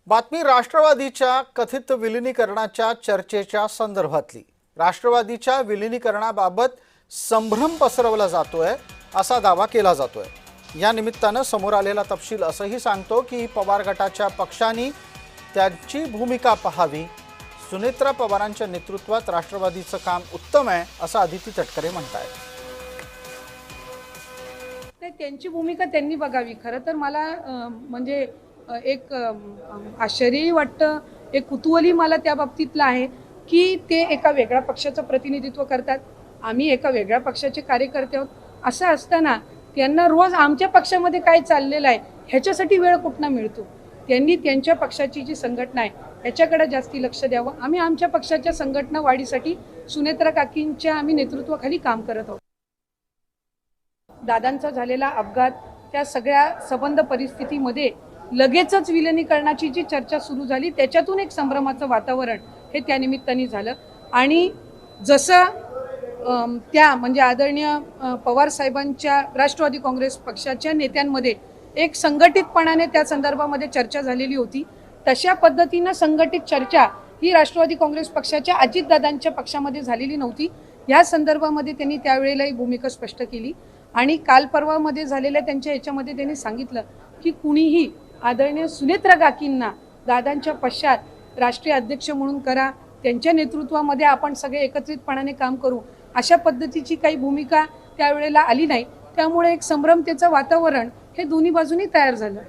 बातमी राष्ट्रवादीच्या कथित विलिनीकरणाच्या चर्चेच्या संदर्भातली। राष्ट्रवादीच्या विलिनीकरणाबाबत संभ्रम पसरवला जातोय असा दावा केला जातोय। या निमित्ताने समोर आलेला तपशील असंही सांगतो की पवार गटाच्या पक्षांनी त्यांची भूमिका पाहावी। सुनेत्रा पवारांच्या नेतृत्वात राष्ट्रवादीचं काम उत्तम आहे असं अदिती तटकरे म्हणतात। त्यांची भूमिका त्यांनी बघावी। खरं तर मला म्हणजे एक आश्चर्यही वाटतं, एक कुतूहलही मला त्या बाबतीतलं आहे की ते एका वेगळ्या पक्षाचं प्रतिनिधित्व करतात, आम्ही एका वेगळ्या पक्षाचे कार्यकर्ते आहोत। असं असताना त्यांना रोज आमच्या पक्षामध्ये काय चाललेलं आहे ह्याच्यासाठी वेळ कुठनं मिळतो? त्यांनी त्यांच्या पक्षाची जी संघटना आहे ह्याच्याकडे जास्ती लक्ष द्यावं। आम्ही आमच्या पक्षाच्या संघटना वाढीसाठी सुनेत्रा काकींच्या आम्ही नेतृत्वाखाली काम करत आहोत। दादांचा झालेला अपघात, त्या सगळ्या संबंध परिस्थितीमध्ये लगेचच विलिनीकरणाची जी चर्चा सुरू झाली त्याच्यातून एक संभ्रमाचं वातावरण हे त्या निमित्ताने झालं। आणि जसं त्या म्हणजे आदरणीय पवार साहेबांच्या राष्ट्रवादी काँग्रेस पक्षाच्या नेत्यांमध्ये एक संघटितपणाने त्या संदर्भामध्ये चर्चा झालेली होती, तशा पद्धतीनं संघटित चर्चा ही राष्ट्रवादी काँग्रेस पक्षाच्या अजितदादांच्या पक्षामध्ये झालेली नव्हती। या संदर्भामध्ये त्यांनी त्यावेळेलाही भूमिका स्पष्ट केली आणि काल परवामध्ये झालेल्या त्यांच्या याच्यामध्ये त्यांनी सांगितलं की कुणीही आदरणीय सुनेत्रा काकींना दादांच्या पश्चात राष्ट्रीय अध्यक्ष म्हणून करा, त्यांच्या नेतृत्वामध्ये आपण सगळे एकत्रितपणाने काम करू, अशा पद्धतीची काही भूमिका त्यावेळेला आली नाही। त्यामुळे एक संभ्रमतेचं वातावरण हे दोन्ही बाजूनी तयार झालं।